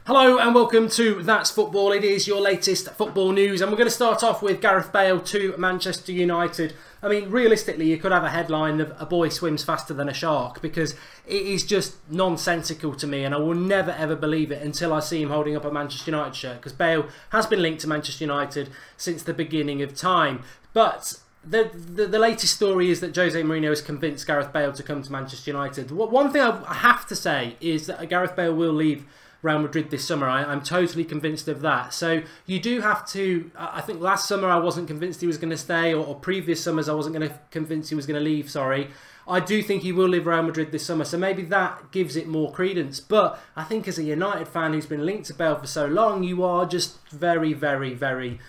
Hello and welcome to That's Football. It is your latest football news, and we're going to start off with Gareth Bale to Manchester United. I mean, realistically, you could have a headline of "A boy swims faster than a shark," because it is just nonsensical to me, and I will never ever believe it until I see him holding up a Manchester United shirt, because Bale has been linked to Manchester United since the beginning of time. But the latest story is that Jose Mourinho has convinced Gareth Bale to come to Manchester United. One thing I have to say is that Gareth Bale will leave Real Madrid this summer. I'm totally convinced of that. So you do have to, I think last summer I wasn't convinced he was going to stay, or previous summers I wasn't going to convince he was going to leave, sorry. I do think he will leave Real Madrid this summer, so maybe that gives it more credence. But I think as a United fan who's been linked to Bale for so long, you are just very, very, very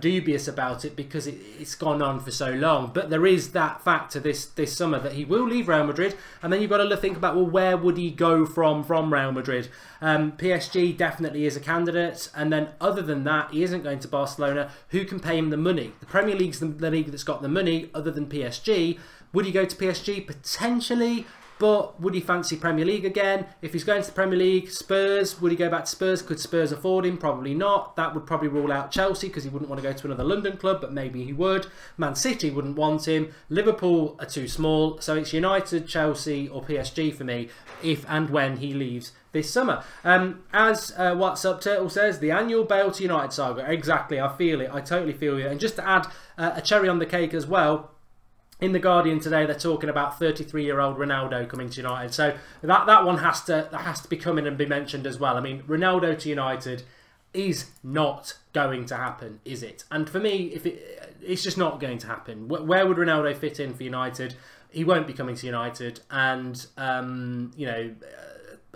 dubious about it, because it's gone on for so long. But there is that factor this summer that he will leave Real Madrid, and then you've got to think about, well, where would he go from Real Madrid? PSG definitely is a candidate, and then other than that, he isn't going to Barcelona. Who can pay him the money? The Premier League's the league that's got the money, other than PSG. Would he go to PSG? Potentially, but would he fancy Premier League again? If he's going to the Premier League, Spurs, would he go back to Spurs? Could Spurs afford him? Probably not. That would probably rule out Chelsea, because he wouldn't want to go to another London club, but maybe he would. Man City wouldn't want him. Liverpool are too small, so it's United, Chelsea or PSG for me, if and when he leaves this summer. As What's Up Turtle says, the annual Bale to United saga. Exactly, I feel it. I totally feel it. And just to add a cherry on the cake as well, in The Guardian today, they're talking about 33-year-old Ronaldo coming to United. So that one has to be coming and be mentioned as well. I mean, Ronaldo to United is not going to happen, is it? And for me, it's just not going to happen. Where would Ronaldo fit in for United? He won't be coming to United. And, you know,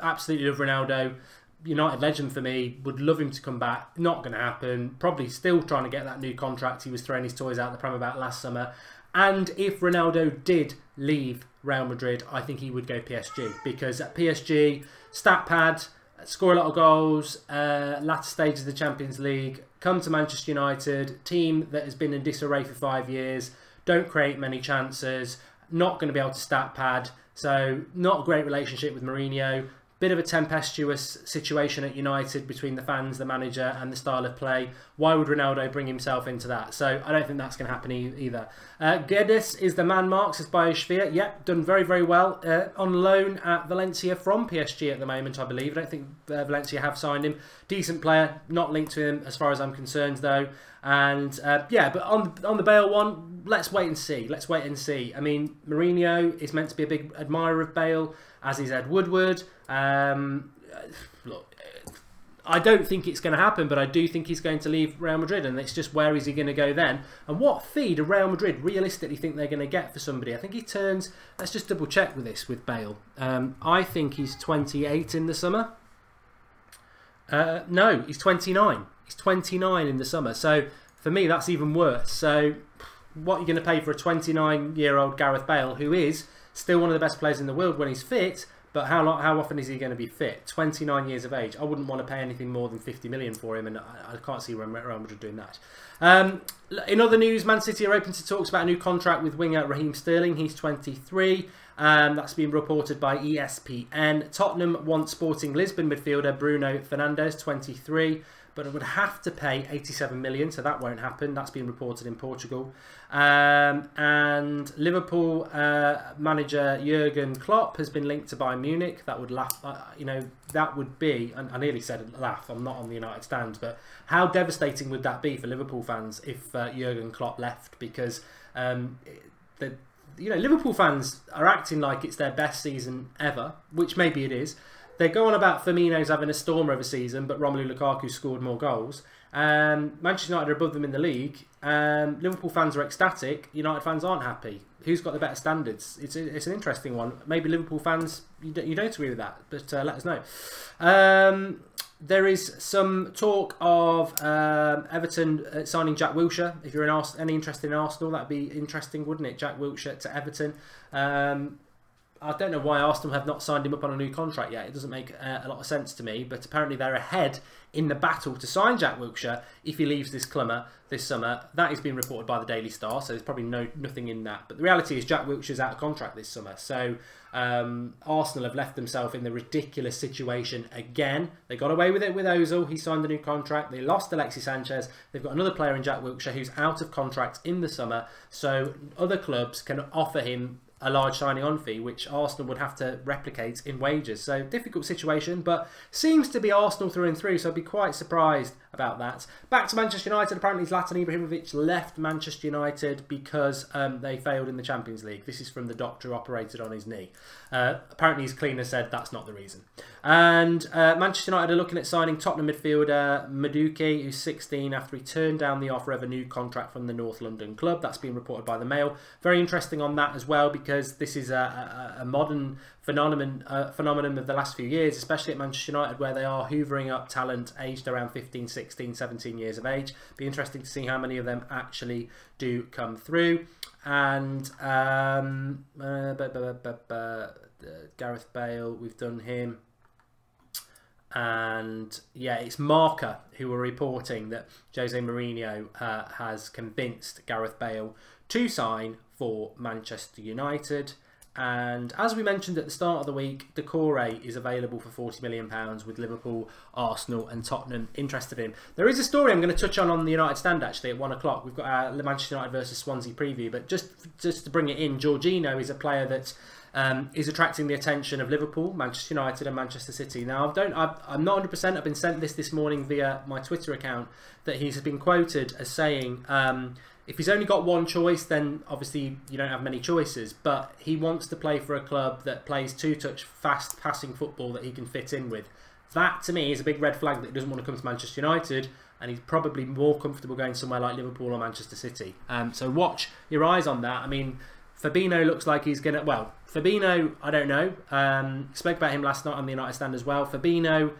absolutely love Ronaldo. United legend for me, would love him to come back. Not going to happen. Probably still trying to get that new contract. He was throwing his toys out the pram about last summer. And if Ronaldo did leave Real Madrid, I think he would go PSG, because at PSG, stat pad, score a lot of goals, latter stages of the Champions League, come to Manchester United, team that has been in disarray for 5 years, don't create many chances, not going to be able to stat pad, so not a great relationship with Mourinho. Bit of a tempestuous situation at United between the fans, the manager and the style of play. Why would Ronaldo bring himself into that? So I don't think that's going to happen either. Guedes is the man marked, says Biosphere. Yep, done very, very well. On loan at Valencia from PSG at the moment, I believe. I don't think Valencia have signed him. Decent player, not linked to him as far as I'm concerned though. And yeah, but on the Bale one, let's wait and see. Let's wait and see. I mean, Mourinho is meant to be a big admirer of Bale, as is Ed Woodward. Look, I don't think it's going to happen, but I do think he's going to leave Real Madrid, and it's just, where is he going to go then? And what fee do Real Madrid realistically think they're going to get for somebody? I think he turns, let's just double check with this with Bale. I think he's 28 in the summer. No, he's 29. He's 29 in the summer. So for me, that's even worse. So what are you going to pay for a 29-year-old Gareth Bale, who is still one of the best players in the world when he's fit? But how often is he going to be fit? 29 years of age. I wouldn't want to pay anything more than 50 million for him, and I can't see Real Madrid doing that. In other news, Man City are open to talks about a new contract with winger Raheem Sterling. He's 23. That's been reported by ESPN. Tottenham want Sporting Lisbon midfielder Bruno Fernandes, 23. But it would have to pay 87 million, so that won't happen. That's been reported in Portugal. And Liverpool manager Jurgen Klopp has been linked to Bayern Munich. That would laugh, you know, that would be, and I nearly said laugh, I'm not on the United stand, but how devastating would that be for Liverpool fans if Jurgen Klopp left? Because you know, Liverpool fans are acting like it's their best season ever, which maybe it is. They go on about Firmino's having a stormer of a season, but Romelu Lukaku scored more goals. Manchester United are above them in the league. Liverpool fans are ecstatic. United fans aren't happy. Who's got the better standards? It's an interesting one. Maybe Liverpool fans, you don't agree with that, but let us know. There is some talk of Everton signing Jack Wilshere. If you're any interested in Arsenal, that'd be interesting, wouldn't it? Jack Wilshere to Everton. I don't know why Arsenal have not signed him up on a new contract yet. It doesn't make a lot of sense to me. But apparently they're ahead in the battle to sign Jack Wilshere if he leaves this summer. That is being reported by the Daily Star, so there's probably nothing in that. But the reality is Jack Wilshere's out of contract this summer. So Arsenal have left themselves in the ridiculous situation again. They got away with it with Ozil. He signed a new contract. They lost Alexis Sanchez. They've got another player in Jack Wilshere who's out of contract in the summer. So other clubs can offer him a large signing on fee, which Arsenal would have to replicate in wages. So difficult situation, but seems to be Arsenal through and through, so I'd be quite surprised about that. Back to Manchester United. Apparently Zlatan Ibrahimovic left Manchester United because they failed in the Champions League. This is from the doctor who operated on his knee. Apparently his cleaner said that's not the reason. And Manchester United are looking at signing Tottenham midfielder Madueke, who's 16, after he turned down the offer of a new contract from the North London club. That's been reported by the Mail. Very interesting on that as well, because this is a modern phenomenon of the last few years, especially at Manchester United, where they are hoovering up talent aged around 15, 16, 17 years of age. Be interesting to see how many of them actually do come through. And Gareth Bale, we've done him. And yeah, it's Marca who were reporting that Jose Mourinho has convinced Gareth Bale to sign for Manchester United. And as we mentioned at the start of the week, Decore is available for £40 million with Liverpool, Arsenal and Tottenham interested in him. There is a story I'm going to touch on the United Stand actually at 1 o'clock. We've got our Manchester United versus Swansea preview, but just to bring it in, Jorginho is a player that is attracting the attention of Liverpool, Manchester United and Manchester City. Now, I'm not 100%. I've been sent this morning via my Twitter account that he's been quoted as saying, if he's only got one choice, then obviously you don't have many choices. But he wants to play for a club that plays two-touch, fast passing football that he can fit in with. That, to me, is a big red flag that he doesn't want to come to Manchester United, and he's probably more comfortable going somewhere like Liverpool or Manchester City. So watch your eyes on that. I mean, Fabinho looks like he's going to... Well, Fabinho, I don't know. Spoke about him last night on the United Stand as well. Fabinho,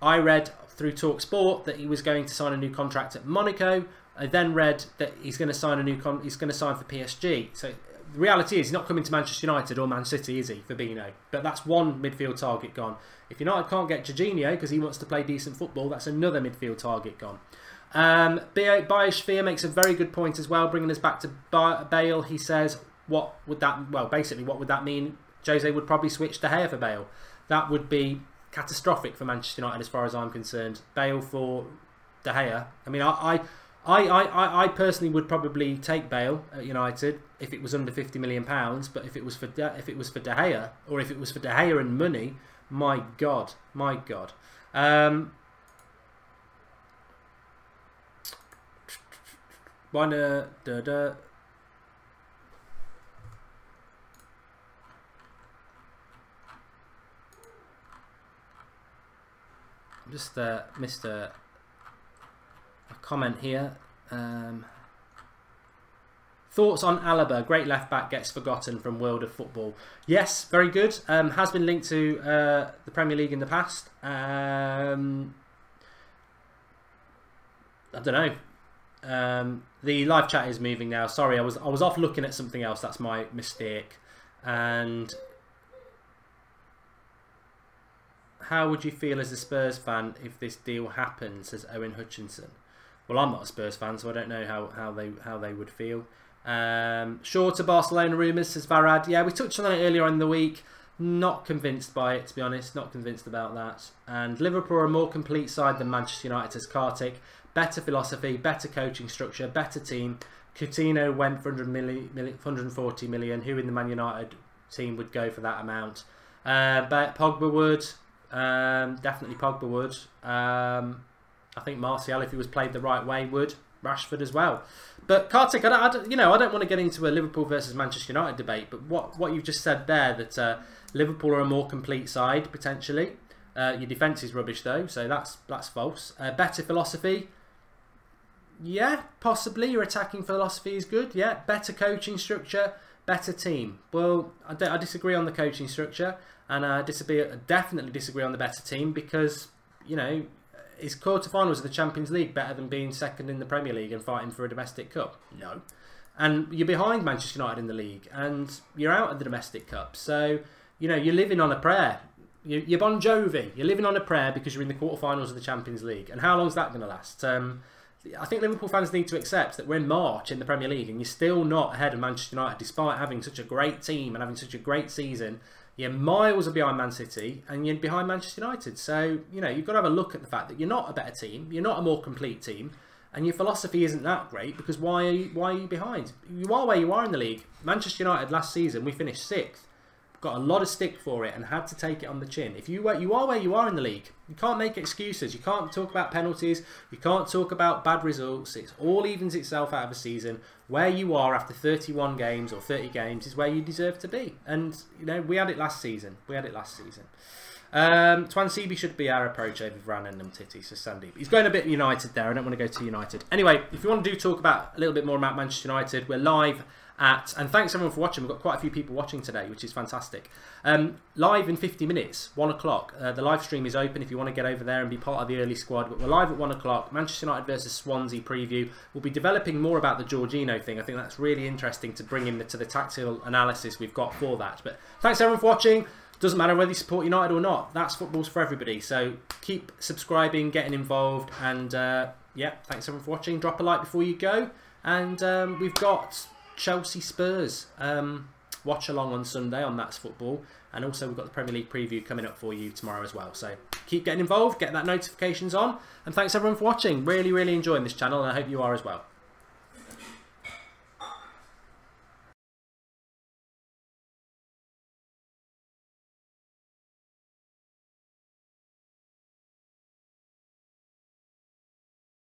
I read through TalkSport that he was going to sign a new contract at Monaco. I then read that he's going to sign he's going to sign for PSG. So the reality is he's not coming to Manchester United or Man City, is he, Fabinho? But that's one midfield target gone. If United can't get Jorginho because he wants to play decent football, that's another midfield target gone. Baishfia makes a very good point as well, bringing us back to Bale. He says, what would that... Well, basically, what would that mean? Jose would probably switch De Gea for Bale. That would be catastrophic for Manchester United as far as I'm concerned. Bale for De Gea. I mean, I personally would probably take Bale at United if it was under £50 million. But if it was for De Gea, or if it was for De Gea and money, my God. Just missed a comment here. Thoughts on Alaba? Great left back gets forgotten from World of Football. Yes, very good. Has been linked to the Premier League in the past. I don't know. The live chat is moving now. Sorry, I was off looking at something else. That's my mistake. And how would you feel as a Spurs fan if this deal happens? Says Owen Hutchinson. Well, I'm not a Spurs fan, so I don't know how they would feel. Sure to Barcelona rumours, says Varad. Yeah, we touched on it earlier in the week. Not convinced by it, to be honest. Not convinced about that. And Liverpool are a more complete side than Manchester United, says Kartik. Better philosophy, better coaching structure, better team. Coutinho went for 140 million. Who in the Man United team would go for that amount? But Pogba would. Definitely Pogba would. I think Martial, if he was played the right way, would. Rashford as well. But Kartik, I don't want to get into a Liverpool versus Manchester United debate, but what you've just said there, that Liverpool are a more complete side, potentially. Your defence is rubbish, though, so that's false. Better philosophy. Yeah, possibly. Your attacking philosophy is good. Yeah, better coaching structure, better team. Well, I disagree on the coaching structure, and I definitely disagree on the better team, because, you know, is quarterfinals of the Champions League better than being second in the Premier League and fighting for a domestic cup? No. and you're behind Manchester United in the league, and you're out of the domestic cup. So, you know, you're living on a prayer. You're Bon Jovi. You're living on a prayer because you're in the quarterfinals of the Champions League. And how long is that going to last? I think Liverpool fans need to accept that we're in March in the Premier League and you're still not ahead of Manchester United despite having such a great team and having such a great season. You're miles behind Man City and you're behind Manchester United. So, you know, you've got to have a look at the fact that you're not a better team. You're not a more complete team. And your philosophy isn't that great because why are you behind? You are where you are in the league. Manchester United last season, we finished 6th. Got a lot of stick for it and had to take it on the chin. If you are where you are in the league, you can't make excuses. You can't talk about penalties. You can't talk about bad results. It all evens itself out of a season. Where you are after 31 games or 30 games is where you deserve to be. And, you know, we had it last season. Twan should be our approach over Varane and Umtiti, so Sandeep. He's going a bit United there. I don't want to go too United. Anyway, if you want to talk about a little bit more about Manchester United, we're live and thanks everyone for watching. We've got quite a few people watching today, which is fantastic. Live in 50 minutes, 1 o'clock. The live stream is open if you want to get over there and be part of the early squad. But we're live at 1 o'clock. Manchester United versus Swansea preview. We'll be developing more about the Jorginho thing. I think that's really interesting to bring him to the tactical analysis we've got for that. But thanks everyone for watching. Doesn't matter whether you support United or not. That's football's for everybody. So keep subscribing, getting involved, and yeah, thanks everyone for watching. Drop a like before you go, and we've got Chelsea Spurs watch along on Sunday on That's Football, and also we've got the Premier League preview coming up for you tomorrow as well. So keep getting involved, get that notifications on, and thanks everyone for watching. Really enjoying this channel, and I hope you are as well.